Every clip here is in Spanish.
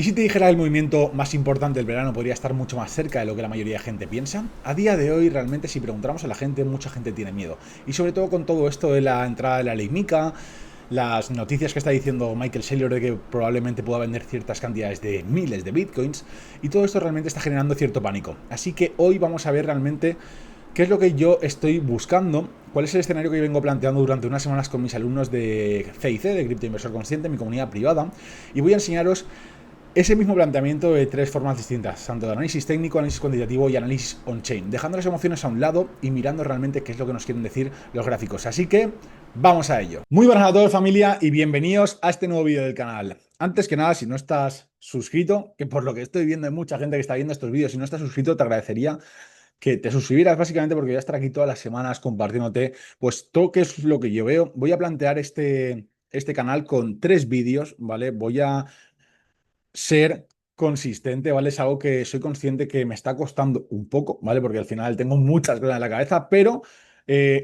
¿Y si te dijera el movimiento más importante del verano podría estar mucho más cerca de lo que la mayoría de gente piensa? A día de hoy, realmente, si preguntáramos a la gente, mucha gente tiene miedo. Y sobre todo con todo esto de la entrada de la ley MiCA, las noticias que está diciendo Michael Saylor de que probablemente pueda vender ciertas cantidades de miles de bitcoins, y todo esto realmente está generando cierto pánico. Así que hoy vamos a ver realmente qué es lo que yo estoy buscando, cuál es el escenario que yo vengo planteando durante unas semanas con mis alumnos de CIC, de Cripto Inversor Consciente, mi comunidad privada, y voy a enseñaros ese mismo planteamiento de tres formas distintas, tanto de análisis técnico, análisis cuantitativo y análisis on-chain, dejando las emociones a un lado y mirando realmente qué es lo que nos quieren decir los gráficos. Así que vamos a ello. Muy buenas a todos, familia, y bienvenidos a este nuevo vídeo del canal. Antes que nada, si no estás suscrito, que por lo que estoy viendo hay mucha gente que está viendo estos vídeos, si no estás suscrito te agradecería que te suscribieras, básicamente porque voy a estar aquí todas las semanas compartiéndote pues todo qué es lo que yo veo. Voy a plantear este canal con tres vídeos, ¿vale? Voy a ser consistente, ¿vale? Es algo que soy consciente que me está costando un poco, ¿vale? Porque al final tengo muchas cosas en la cabeza, pero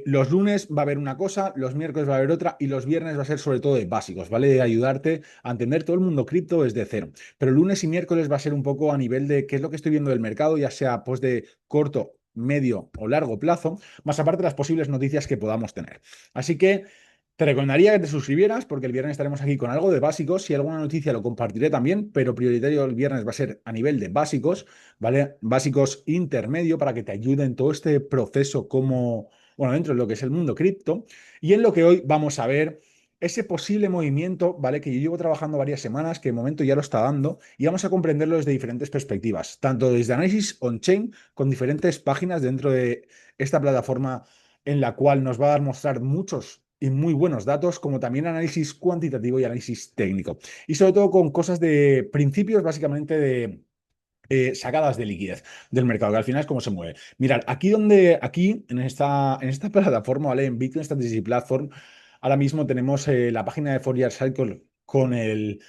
los lunes va a haber una cosa, los miércoles va a haber otra y los viernes va a ser sobre todo de básicos, ¿vale? De ayudarte a entender todo el mundo cripto desde cero. Pero lunes y miércoles va a ser un poco a nivel de qué es lo que estoy viendo del mercado, ya sea pues de corto, medio o largo plazo, más aparte de las posibles noticias que podamos tener. Así que te recomendaría que te suscribieras porque el viernes estaremos aquí con algo de básicos. Si hay alguna noticia lo compartiré también, pero prioritario el viernes va a ser a nivel de básicos, ¿vale? Básicos intermedio para que te ayuden en todo este proceso como, bueno, dentro de lo que es el mundo cripto. Y en lo que hoy vamos a ver ese posible movimiento, ¿vale? Que yo llevo trabajando varias semanas, que de momento ya lo está dando, y vamos a comprenderlo desde diferentes perspectivas, tanto desde análisis on-chain, con diferentes páginas dentro de esta plataforma en la cual nos va a dar mostrar muchos y muy buenos datos, como también análisis cuantitativo y análisis técnico. Y sobre todo con cosas de principios, básicamente de sacadas de liquidez del mercado, que al final es cómo se mueve. Mirad, aquí en esta plataforma, ¿vale? En Bitcoin Strategy Platform, ahora mismo tenemos la página de Fourier Cycle con el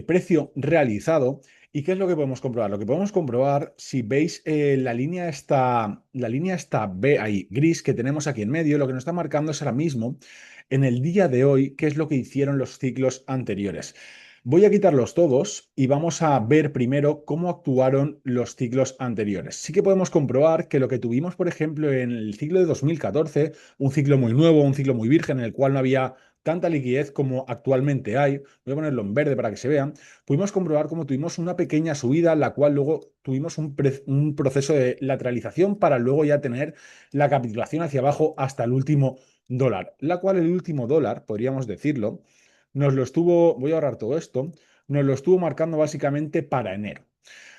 precio realizado. ¿Y qué es lo que podemos comprobar? Lo que podemos comprobar, si veis la línea esta B ahí, gris, que tenemos aquí en medio, lo que nos está marcando es ahora mismo, en el día de hoy, qué es lo que hicieron los ciclos anteriores. Voy a quitarlos todos y vamos a ver primero cómo actuaron los ciclos anteriores. Sí que podemos comprobar que lo que tuvimos, por ejemplo, en el ciclo de 2014, un ciclo muy nuevo, un ciclo muy virgen, en el cual no había tanta liquidez como actualmente hay, voy a ponerlo en verde para que se vean, pudimos comprobar cómo tuvimos una pequeña subida, la cual luego tuvimos un proceso de lateralización para luego ya tener la capitulación hacia abajo hasta el último dólar, la cual el último dólar, podríamos decirlo, nos lo estuvo, voy a ahorrar todo esto, nos lo estuvo marcando básicamente para enero.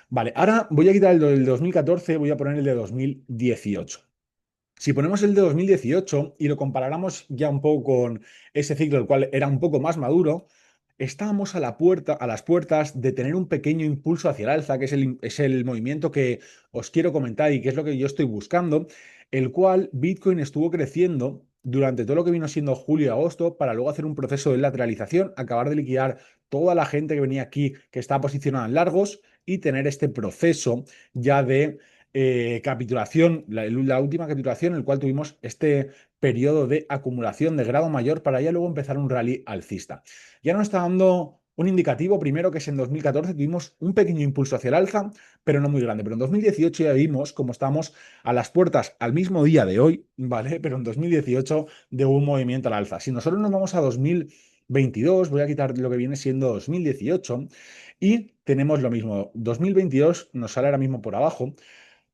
Vale, ahora voy a quitar el del 2014, voy a poner el de 2018. Si ponemos el de 2018 y lo comparáramos ya un poco con ese ciclo, el cual era un poco más maduro, estábamos a la puerta, a las puertas de tener un pequeño impulso hacia el alza, que es el movimiento que os quiero comentar y que es lo que yo estoy buscando, el cual Bitcoin estuvo creciendo durante todo lo que vino siendo julio y agosto para luego hacer un proceso de lateralización, acabar de liquidar toda la gente que venía aquí que estaba posicionada en largos y tener este proceso ya de capitulación, la última capitulación, en el cual tuvimos este periodo de acumulación de grado mayor para ya luego empezar un rally alcista. Ya nos está dando un indicativo, primero que es en 2014 tuvimos un pequeño impulso hacia el alza, pero no muy grande. Pero en 2018 ya vimos cómo estamos a las puertas al mismo día de hoy, ¿vale? Pero en 2018 de un movimiento al alza. Si nosotros nos vamos a 2022, voy a quitar lo que viene siendo 2018 y tenemos lo mismo. 2022 nos sale ahora mismo por abajo.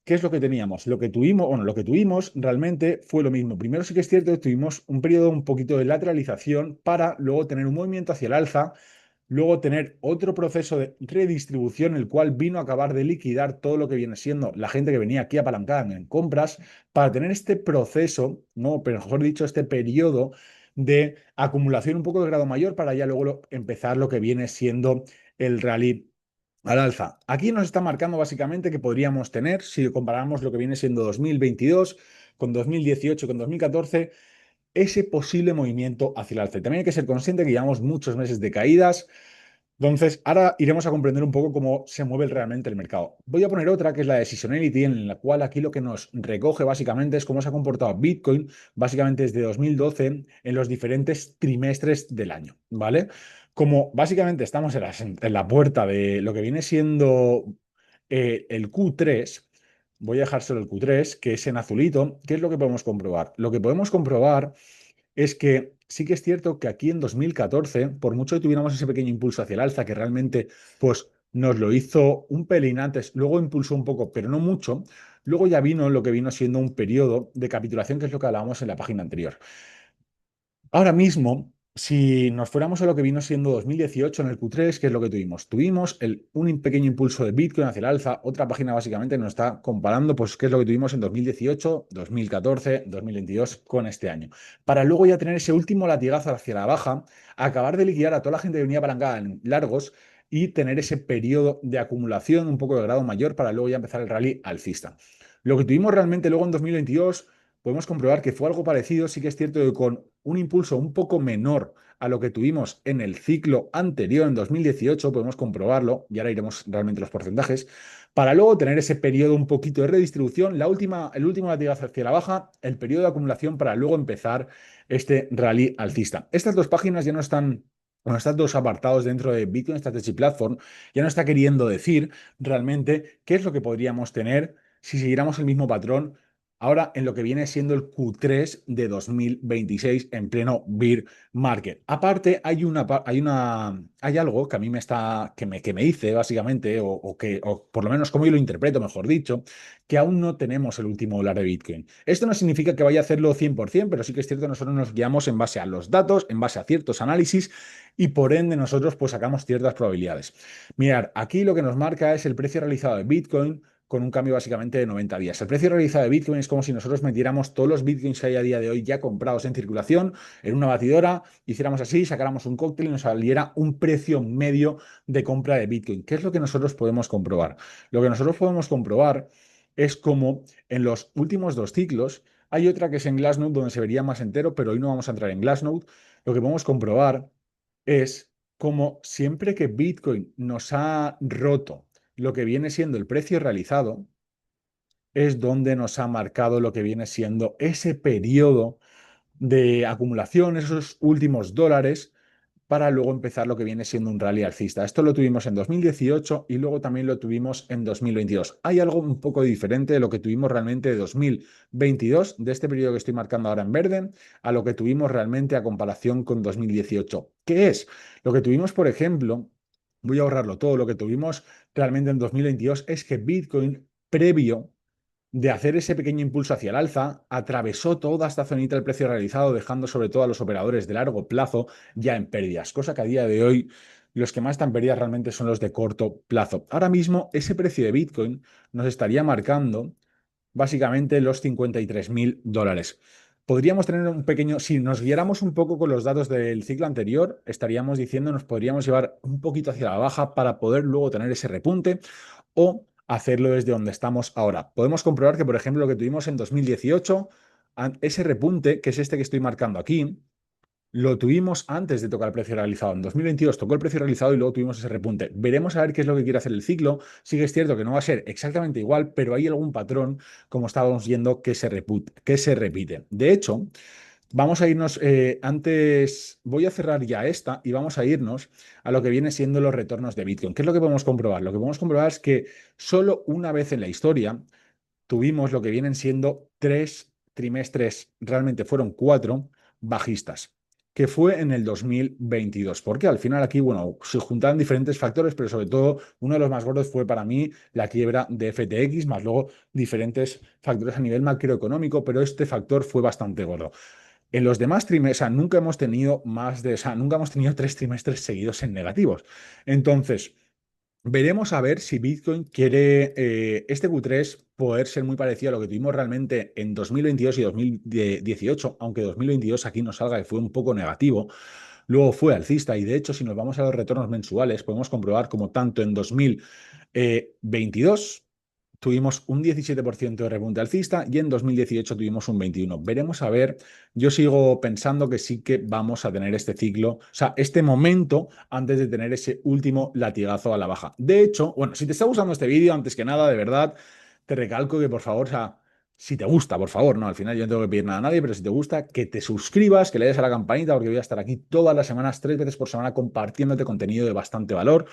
¿Qué es lo que teníamos? Lo que tuvimos, bueno, lo que tuvimos realmente fue lo mismo. Primero sí que es cierto que tuvimos un periodo un poquito de lateralización para luego tener un movimiento hacia el alza, luego tener otro proceso de redistribución, el cual vino a acabar de liquidar todo lo que viene siendo la gente que venía aquí apalancada en compras, para tener este proceso, no, pero mejor dicho, este periodo de acumulación un poco de grado mayor para ya luego empezar lo que viene siendo el rally al alza. Aquí nos está marcando básicamente que podríamos tener, si comparamos lo que viene siendo 2022 con 2018, con 2014, ese posible movimiento hacia el alza. Y también hay que ser consciente que llevamos muchos meses de caídas. Entonces, ahora iremos a comprender un poco cómo se mueve realmente el mercado. Voy a poner otra que es la de Seasonality, en la cual aquí lo que nos recoge básicamente es cómo se ha comportado Bitcoin, básicamente desde 2012 en los diferentes trimestres del año, ¿vale? como básicamente estamos en la puerta de lo que viene siendo el Q3, voy a dejar solo el Q3, que es en azulito. ¿Qué es lo que podemos comprobar? Lo que podemos comprobar es que sí que es cierto que aquí en 2014, por mucho que tuviéramos ese pequeño impulso hacia el alza, que realmente pues, nos lo hizo un pelín antes, luego impulsó un poco, pero no mucho, luego ya vino lo que vino siendo un periodo de capitulación, que es lo que hablábamos en la página anterior. Ahora mismo, si nos fuéramos a lo que vino siendo 2018 en el Q3, ¿qué es lo que tuvimos? Tuvimos un pequeño impulso de Bitcoin hacia el alza. Otra página básicamente nos está comparando pues, qué es lo que tuvimos en 2018, 2014, 2022 con este año. Para luego ya tener ese último latigazo hacia la baja, acabar de liquidar a toda la gente que venía apalancada en largos y tener ese periodo de acumulación un poco de grado mayor para luego ya empezar el rally alcista. Lo que tuvimos realmente luego en 2022 podemos comprobar que fue algo parecido. Sí que es cierto que con un impulso un poco menor a lo que tuvimos en el ciclo anterior, en 2018, podemos comprobarlo, y ahora iremos realmente los porcentajes, para luego tener ese periodo un poquito de redistribución, el último latigazo hacia la baja, el periodo de acumulación para luego empezar este rally alcista. Estas dos páginas ya no están. Bueno, estos dos apartados dentro de Bitcoin Strategy Platform ya no está queriendo decir realmente qué es lo que podríamos tener si siguiéramos el mismo patrón ahora en lo que viene siendo el Q3 de 2026 en pleno bear market. Aparte, hay algo que a mí que me dice básicamente, o por lo menos como yo lo interpreto, mejor dicho, que aún no tenemos el último dólar de Bitcoin. Esto no significa que vaya a hacerlo 100%, pero sí que es cierto que nosotros nos guiamos en base a los datos, en base a ciertos análisis y por ende nosotros pues sacamos ciertas probabilidades. Mirad, aquí lo que nos marca es el precio realizado de Bitcoin con un cambio básicamente de 90 días. El precio realizado de Bitcoin es como si nosotros metiéramos todos los Bitcoins que hay a día de hoy ya comprados en circulación en una batidora, hiciéramos así, sacáramos un cóctel y nos saliera un precio medio de compra de Bitcoin. ¿Qué es lo que nosotros podemos comprobar? Lo que nosotros podemos comprobar es como en los últimos dos ciclos, hay otra que es en Glassnode donde se vería más entero, pero hoy no vamos a entrar en Glassnode. Lo que podemos comprobar es como siempre que Bitcoin nos ha roto lo que viene siendo el precio realizado, es donde nos ha marcado lo que viene siendo ese periodo de acumulación, esos últimos dólares, para luego empezar lo que viene siendo un rally alcista. Esto lo tuvimos en 2018 y luego también lo tuvimos en 2022. Hay algo un poco diferente de lo que tuvimos realmente de 2022, de este periodo que estoy marcando ahora en verde, a lo que tuvimos realmente a comparación con 2018. ¿Qué es? Lo que tuvimos, por ejemplo, voy a ahorrarlo todo, lo que tuvimos realmente en 2022 es que Bitcoin previo de hacer ese pequeño impulso hacia el alza, atravesó toda esta zonita del precio realizado, dejando sobre todo a los operadores de largo plazo ya en pérdidas, cosa que a día de hoy los que más están pérdidas realmente son los de corto plazo. Ahora mismo ese precio de Bitcoin nos estaría marcando básicamente los 53.000 dólares. Podríamos tener un pequeño, si nos guiáramos un poco con los datos del ciclo anterior, estaríamos diciendo nos podríamos llevar un poquito hacia la baja para poder luego tener ese repunte o hacerlo desde donde estamos ahora. Podemos comprobar que, por ejemplo, lo que tuvimos en 2018, ese repunte, que es este que estoy marcando aquí, lo tuvimos antes de tocar el precio realizado. En 2022 tocó el precio realizado y luego tuvimos ese repunte. Veremos a ver qué es lo que quiere hacer el ciclo. Sí que es cierto que no va a ser exactamente igual, pero hay algún patrón, como estábamos viendo, que se repite. De hecho, vamos a irnos, antes voy a cerrar ya esta y vamos a irnos a lo que viene siendo los retornos de Bitcoin. ¿Qué es lo que podemos comprobar? Lo que podemos comprobar es que solo una vez en la historia tuvimos lo que vienen siendo 3 trimestres, realmente fueron 4 bajistas, que fue en el 2022. Porque al final aquí, bueno, se juntaron diferentes factores, pero sobre todo uno de los más gordos fue para mí la quiebra de FTX, más luego diferentes factores a nivel macroeconómico, pero este factor fue bastante gordo. En los demás trimestres, o sea, nunca hemos tenido o sea, nunca hemos tenido 3 trimestres seguidos en negativos. Entonces, veremos a ver si Bitcoin quiere este Q3 poder ser muy parecido a lo que tuvimos realmente en 2022 y 2018, aunque 2022 aquí nos salga que fue un poco negativo. Luego fue alcista y de hecho si nos vamos a los retornos mensuales podemos comprobar como tanto en 2022 tuvimos un 17% de repunte alcista y en 2018 tuvimos un 21%. Veremos a ver, yo sigo pensando que sí que vamos a tener este ciclo, o sea, este momento antes de tener ese último latigazo a la baja. De hecho, bueno, si te está gustando este vídeo, antes que nada, de verdad, te recalco que por favor, o sea, Si te gusta, por favor, no, al final yo no tengo que pedir nada a nadie, pero si te gusta, que te suscribas, que le des a la campanita, porque voy a estar aquí todas las semanas, 3 veces por semana, compartiéndote contenido de bastante valor,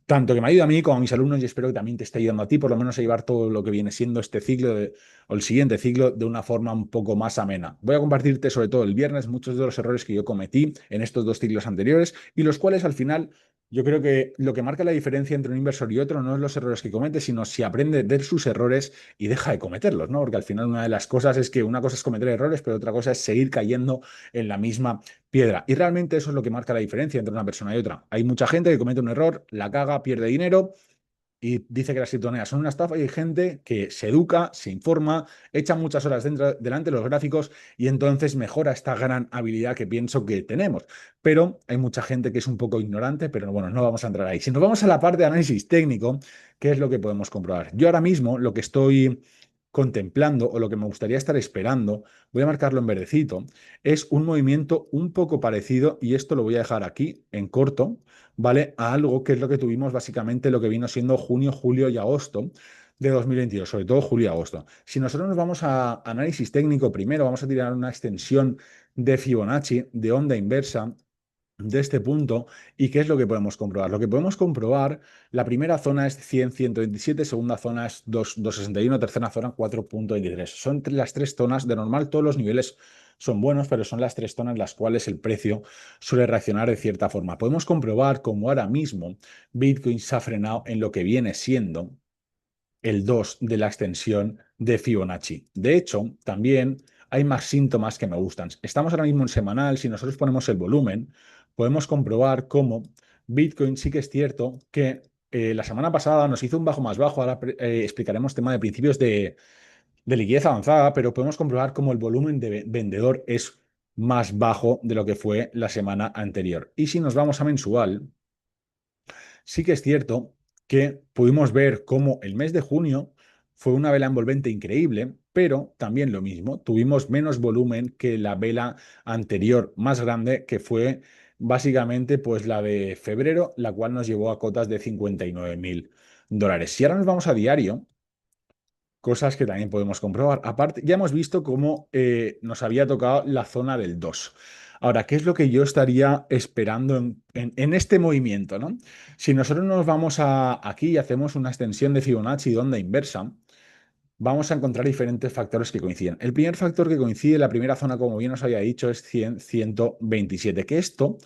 tanto que me ayuda a mí como a mis alumnos y espero que también te esté ayudando a ti, por lo menos a llevar todo lo que viene siendo este ciclo o el siguiente ciclo de una forma un poco más amena. Voy a compartirte sobre todo el viernes muchos de los errores que yo cometí en estos dos ciclos anteriores y los cuales al final yo creo que lo que marca la diferencia entre un inversor y otro no es los errores que comete, sino si aprende de sus errores y deja de cometerlos, ¿no? Porque al final una de las cosas es que una cosa es cometer errores, pero otra cosa es seguir cayendo en la misma piedra. Y realmente eso es lo que marca la diferencia entre una persona y otra. Hay mucha gente que comete un error, la caga, pierde dinero y dice que las criptomonedas son una estafa y hay gente que se educa, se informa, echa muchas horas delante de los gráficos y entonces mejora esta gran habilidad que pienso que tenemos. Pero hay mucha gente que es un poco ignorante, pero bueno, no vamos a entrar ahí. Si nos vamos a la parte de análisis técnico, ¿qué es lo que podemos comprobar? Yo ahora mismo lo que estoy contemplando o lo que me gustaría estar esperando, voy a marcarlo en verdecito, es un movimiento un poco parecido y esto lo voy a dejar aquí en corto, ¿vale? A algo que es lo que tuvimos básicamente lo que vino siendo junio, julio y agosto de 2022, sobre todo julio y agosto. Si nosotros nos vamos a análisis técnico primero, vamos a tirar una extensión de Fibonacci, de onda inversa, de este punto. ¿Y qué es lo que podemos comprobar? Lo que podemos comprobar, la primera zona es 100, 127, segunda zona es 261, tercera zona 4,23. Son las tres zonas, de normal todos los niveles son buenos, pero son las tres zonas en las cuales el precio suele reaccionar de cierta forma. Podemos comprobar cómo ahora mismo Bitcoin se ha frenado en lo que viene siendo el 2 de la extensión de Fibonacci. De hecho, también hay más síntomas que me gustan. Estamos ahora mismo en semanal, si nosotros ponemos el volumen, podemos comprobar cómo Bitcoin sí que es cierto que la semana pasada nos hizo un bajo más bajo, ahora explicaremos tema de principios de liquidez avanzada, pero podemos comprobar cómo el volumen de vendedor es más bajo de lo que fue la semana anterior. Y si nos vamos a mensual, sí que es cierto que pudimos ver cómo el mes de junio fue una vela envolvente increíble, pero también lo mismo, tuvimos menos volumen que la vela anterior más grande, que fue básicamente pues la de febrero, la cual nos llevó a cotas de 59.000 dólares. Si ahora nos vamos a diario, cosas que también podemos comprobar. Aparte, ya hemos visto cómo nos había tocado la zona del 2. Ahora, ¿qué es lo que yo estaría esperando en este movimiento, ¿no? Si nosotros nos vamos aquí y hacemos una extensión de Fibonacci de onda inversa, vamos a encontrar diferentes factores que coinciden. El primer factor que coincide, la primera zona, como bien os había dicho, es 100, 127, que esto,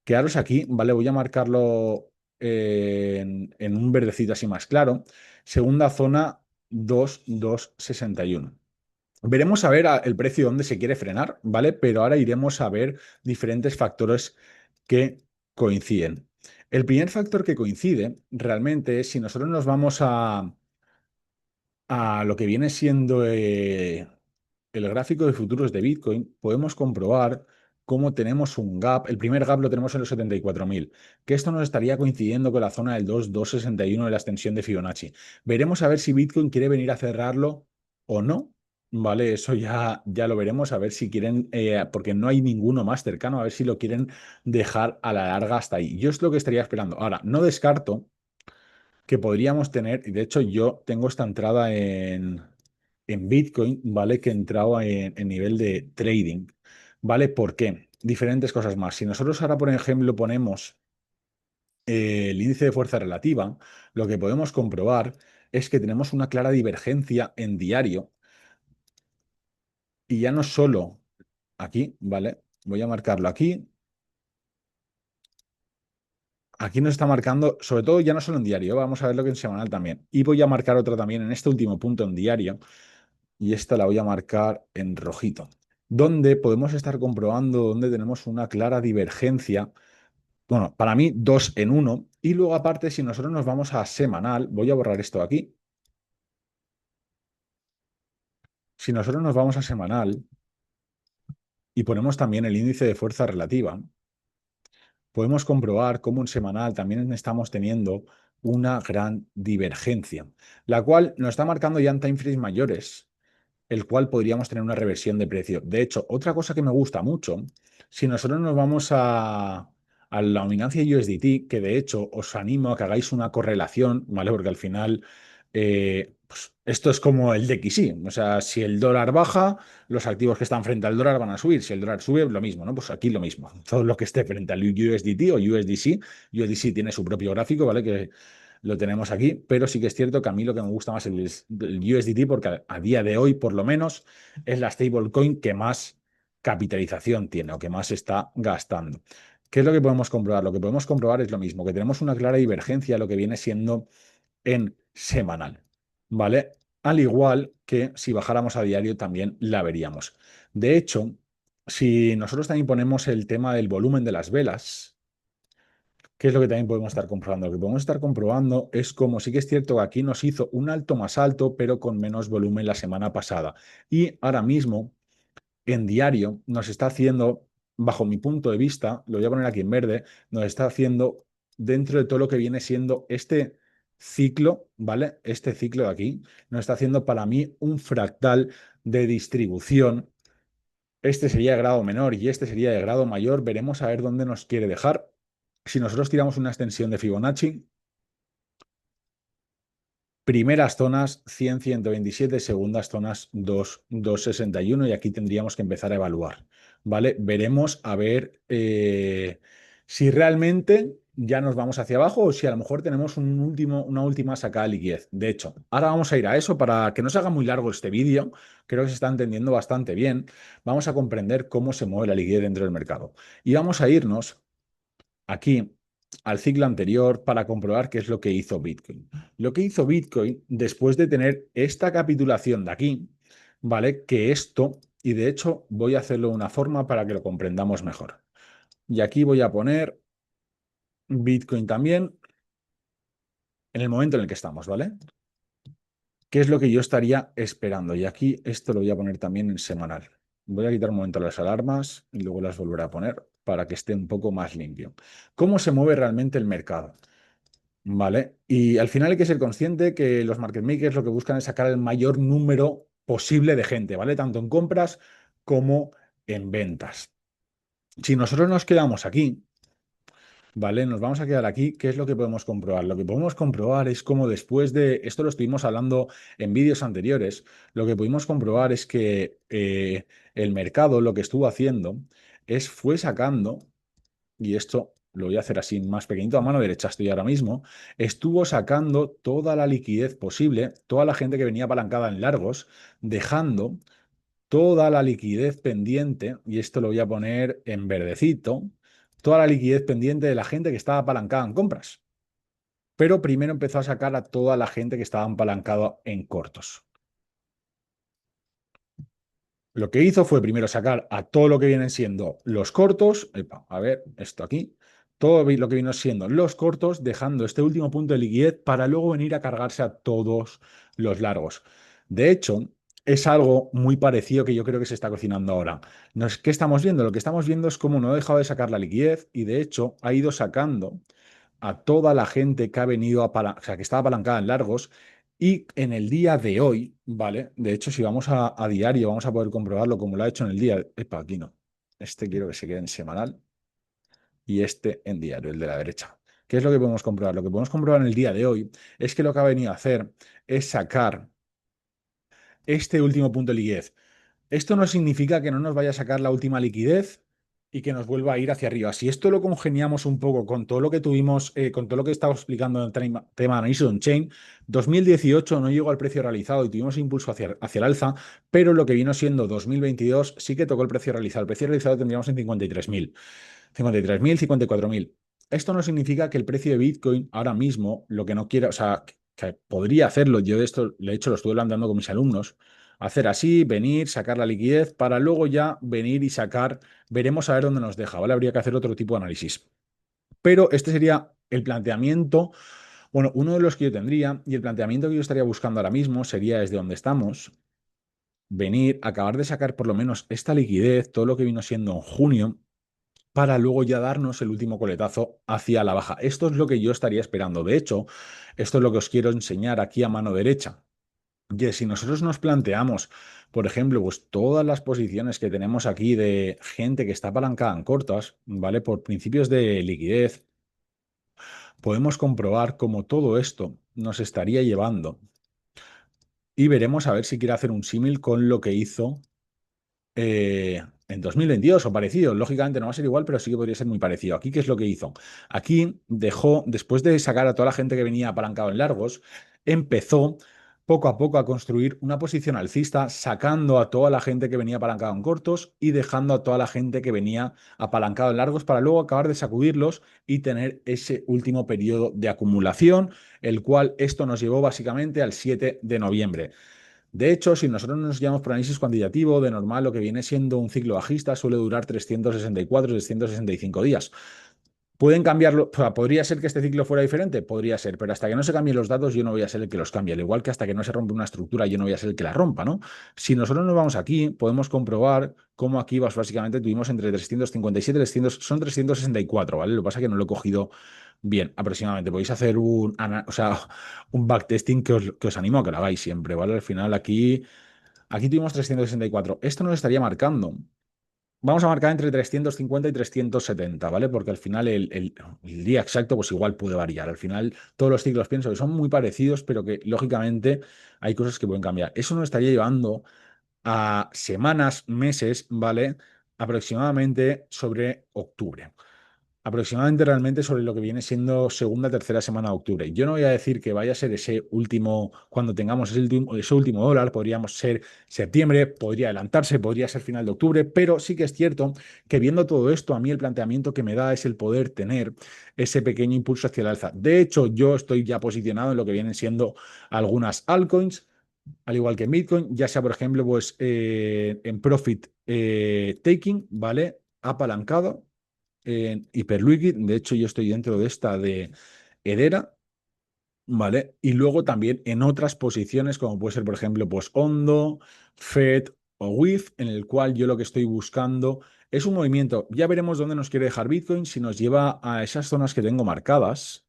quedaros aquí, ¿vale? Voy a marcarlo en un verdecito así más claro. Segunda zona, 2,261. Veremos a ver el precio donde se quiere frenar, ¿vale? Pero ahora iremos a ver diferentes factores que coinciden. El primer factor que coincide realmente es si nosotros nos vamos a lo que viene siendo el gráfico de futuros de Bitcoin, podemos comprobar cómo tenemos un gap. El primer gap lo tenemos en los 74.000, que esto nos estaría coincidiendo con la zona del 2,261 de la extensión de Fibonacci. Veremos a ver si Bitcoin quiere venir a cerrarlo o no. Vale, eso ya lo veremos, a ver si quieren, porque no hay ninguno más cercano, a ver si lo quieren dejar a la larga hasta ahí. Yo es lo que estaría esperando. Ahora, no descarto que podríamos tener, y de hecho yo tengo esta entrada en Bitcoin, ¿vale? Que he entrado en nivel de trading, ¿vale? ¿Por qué? Diferentes cosas más. Si nosotros ahora, por ejemplo, ponemos el índice de fuerza relativa, lo que podemos comprobar es que tenemos una clara divergencia en diario y ya no solo aquí, ¿vale? Voy a marcarlo aquí. Aquí nos está marcando, sobre todo ya no solo en diario, vamos a ver lo que en semanal también. Y voy a marcar otra también en este último punto en diario, y esta la voy a marcar en rojito, donde podemos estar comprobando donde tenemos una clara divergencia. Bueno, para mí, dos en uno. Y luego, aparte, si nosotros nos vamos a semanal, voy a borrar esto aquí. Si nosotros nos vamos a semanal y ponemos también el índice de fuerza relativa, podemos comprobar cómo en semanal también estamos teniendo una gran divergencia, la cual nos está marcando ya en timeframes mayores, el cual podríamos tener una reversión de precio. De hecho, otra cosa que me gusta mucho, si nosotros nos vamos a la dominancia USDT, que de hecho os animo a que hagáis una correlación, ¿vale? Porque al final Esto es como el DXY, o sea, si el dólar baja, los activos que están frente al dólar van a subir, si el dólar sube, lo mismo, ¿no? Pues aquí lo mismo, todo lo que esté frente al USDT o USDC, USDC tiene su propio gráfico, ¿vale? Que lo tenemos aquí, pero sí que es cierto que a mí lo que me gusta más es el USDT porque a día de hoy, por lo menos, es la stablecoin que más capitalización tiene o que más está gastando. ¿Qué es lo que podemos comprobar? Lo que podemos comprobar es lo mismo, que tenemos una clara divergencia a lo que viene siendo en semanal, ¿vale? Al igual que si bajáramos a diario también la veríamos. De hecho, si nosotros también ponemos el tema del volumen de las velas, ¿qué es lo que también podemos estar comprobando? Lo que podemos estar comprobando es como sí que es cierto que aquí nos hizo un alto más alto, pero con menos volumen la semana pasada. Y ahora mismo en diario nos está haciendo, bajo mi punto de vista, lo voy a poner aquí en verde, nos está haciendo dentro de todo lo que viene siendo este ciclo, ¿vale? Este ciclo de aquí nos está haciendo para mí un fractal de distribución. Este sería de grado menor y este sería de grado mayor. Veremos a ver dónde nos quiere dejar. Si nosotros tiramos una extensión de Fibonacci, primeras zonas 100, 127, segundas zonas 2, 261 y aquí tendríamos que empezar a evaluar, ¿vale? Veremos a ver si realmente ya nos vamos hacia abajo o si a lo mejor tenemos una última sacada de liquidez. De hecho, ahora vamos a ir a eso para que no se haga muy largo este vídeo, creo que se está entendiendo bastante bien. Vamos a comprender cómo se mueve la liquidez dentro del mercado y vamos a irnos aquí al ciclo anterior para comprobar qué es lo que hizo Bitcoin. Lo que hizo Bitcoin después de tener esta capitulación de aquí, ¿vale? Que esto, y de hecho voy a hacerlo de una forma para que lo comprendamos mejor. Y aquí voy a poner Bitcoin también en el momento en el que estamos, ¿vale? ¿Qué es lo que yo estaría esperando? Y aquí esto lo voy a poner también en semanal. Voy a quitar un momento las alarmas y luego las volveré a poner para que esté un poco más limpio. ¿Cómo se mueve realmente el mercado? Vale, y al final hay que ser consciente que los market makers lo que buscan es sacar el mayor número posible de gente, ¿vale? Tanto en compras como en ventas. Si nosotros nos quedamos aquí, ¿vale? Nos vamos a quedar aquí, ¿qué es lo que podemos comprobar? Lo que podemos comprobar es cómo después de, esto lo estuvimos hablando en vídeos anteriores, lo que pudimos comprobar es que el mercado lo que estuvo haciendo es fue sacando y esto lo voy a hacer así más pequeñito, a mano derecha estoy ahora mismo, estuvo sacando toda la liquidez posible, toda la gente que venía apalancada en largos, dejando toda la liquidez pendiente, y esto lo voy a poner en verdecito, toda la liquidez pendiente de la gente que estaba apalancada en compras. Pero primero empezó a sacar a toda la gente que estaba apalancada en cortos. Lo que hizo fue primero sacar a todo lo que vienen siendo los cortos, epa, a ver, esto aquí, todo lo que vino siendo los cortos, dejando este último punto de liquidez para luego venir a cargarse a todos los largos. De hecho, es algo muy parecido que yo creo que se está cocinando ahora. ¿Qué estamos viendo? Lo que estamos viendo es cómo no ha dejado de sacar la liquidez y de hecho ha ido sacando a toda la gente que ha venido o sea, que estaba apalancada en largos y en el día de hoy, ¿vale? De hecho, si vamos a diario, vamos a poder comprobarlo como lo ha hecho en el día. Epa, aquí no. Este quiero que se quede en semanal y este en diario, el de la derecha. ¿Qué es lo que podemos comprobar? Lo que podemos comprobar en el día de hoy es que lo que ha venido a hacer es sacar este último punto de liquidez. Esto no significa que no nos vaya a sacar la última liquidez y que nos vuelva a ir hacia arriba. Si esto lo congeniamos un poco con todo lo que tuvimos, con todo lo que estaba explicando en el tema de análisis on-chain, 2018 no llegó al precio realizado y tuvimos impulso hacia el alza, pero lo que vino siendo 2022 sí que tocó el precio realizado. El precio realizado tendríamos en 53.000, 53.000, 54.000. Esto no significa que el precio de Bitcoin ahora mismo, lo que no quiera, o sea, que podría hacerlo, yo de esto, de hecho, lo estuve hablando con mis alumnos, hacer así, venir, sacar la liquidez, para luego ya venir y sacar, veremos a ver dónde nos deja, ¿vale? Habría que hacer otro tipo de análisis. Pero este sería el planteamiento, bueno, uno de los que yo tendría, y el planteamiento que yo estaría buscando ahora mismo sería desde donde estamos, venir, acabar de sacar por lo menos esta liquidez, todo lo que vino siendo en junio, para luego ya darnos el último coletazo hacia la baja. Esto es lo que yo estaría esperando. De hecho, esto es lo que os quiero enseñar aquí a mano derecha. Y si nosotros nos planteamos, por ejemplo, pues todas las posiciones que tenemos aquí de gente que está apalancada en cortas, ¿vale? Por principios de liquidez, podemos comprobar cómo todo esto nos estaría llevando y veremos a ver si quiere hacer un símil con lo que hizo en 2022 o parecido. Lógicamente no va a ser igual, pero sí que podría ser muy parecido. Aquí, ¿qué es lo que hizo? Aquí dejó, después de sacar a toda la gente que venía apalancado en largos, empezó poco a poco a construir una posición alcista, sacando a toda la gente que venía apalancado en cortos y dejando a toda la gente que venía apalancado en largos para luego acabar de sacudirlos y tener ese último periodo de acumulación, el cual esto nos llevó básicamente al 7 de noviembre. De hecho, si nosotros nos llevamos por análisis cuantitativo, de normal lo que viene siendo un ciclo bajista suele durar 364, 365 días. ¿Pueden cambiarlo? O sea, ¿podría ser que este ciclo fuera diferente? Podría ser, pero hasta que no se cambien los datos, yo no voy a ser el que los cambie. Al igual que hasta que no se rompe una estructura, yo no voy a ser el que la rompa, ¿no? Si nosotros nos vamos aquí, podemos comprobar cómo aquí básicamente tuvimos entre 357 y 300, son 364, ¿vale? Lo que pasa es que no lo he cogido bien, aproximadamente. Podéis hacer o sea, un backtesting que os animo a que lo hagáis siempre, ¿vale? Al final aquí tuvimos 364. Esto nos estaría marcando. Vamos a marcar entre 350 y 370, ¿vale? Porque al final el día exacto pues igual puede variar. Al final todos los ciclos pienso que son muy parecidos, pero que lógicamente hay cosas que pueden cambiar. Eso nos estaría llevando a semanas, meses, ¿vale? Aproximadamente sobre octubre. Aproximadamente realmente sobre lo que viene siendo segunda, tercera semana de octubre. Yo no voy a decir que vaya a ser ese último, cuando tengamos ese último dólar, podríamos ser septiembre, podría adelantarse, podría ser final de octubre, pero sí que es cierto que viendo todo esto, a mí el planteamiento que me da es el poder tener ese pequeño impulso hacia el alza. De hecho, yo estoy ya posicionado en lo que vienen siendo algunas altcoins, al igual que en Bitcoin, ya sea, por ejemplo, pues en profit taking, ¿vale? Apalancado en Hyperliquid. De hecho, yo estoy dentro de esta de Hedera, ¿vale? Y luego también en otras posiciones, como puede ser, por ejemplo, pues Ondo, Fed o WIF, en el cual yo lo que estoy buscando es un movimiento. Ya veremos dónde nos quiere dejar Bitcoin. Si nos lleva a esas zonas que tengo marcadas,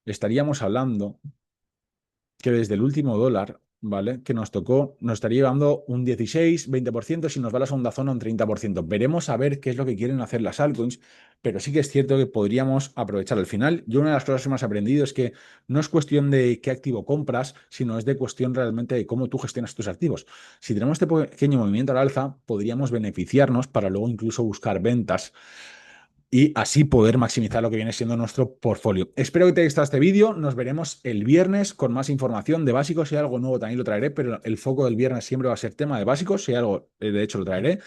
estaríamos hablando que desde el último dólar, ¿vale? Que nos tocó, nos estaría llevando un 16-20%, si nos va a la segunda zona un 30%. Veremos a ver qué es lo que quieren hacer las altcoins, pero sí que es cierto que podríamos aprovechar al final. Yo una de las cosas que más he aprendido es que no es cuestión de qué activo compras, sino es de cuestión realmente de cómo tú gestionas tus activos. Si tenemos este pequeño movimiento al alza, podríamos beneficiarnos para luego incluso buscar ventas y así poder maximizar lo que viene siendo nuestro portfolio. Espero que te haya gustado este vídeo. Nos veremos el viernes con más información de básicos. Si hay algo nuevo también lo traeré, pero el foco del viernes siempre va a ser tema de básicos. Si hay algo, de hecho, lo traeré.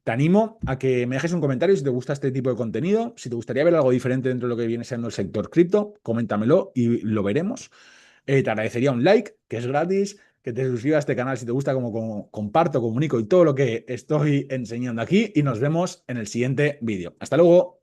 Te animo a que me dejes un comentario si te gusta este tipo de contenido. Si te gustaría ver algo diferente dentro de lo que viene siendo el sector cripto, coméntamelo y lo veremos. Te agradecería un like, que es gratis, que te suscribas a este canal si te gusta como comparto, comunico y todo lo que estoy enseñando aquí. Y nos vemos en el siguiente vídeo. Hasta luego.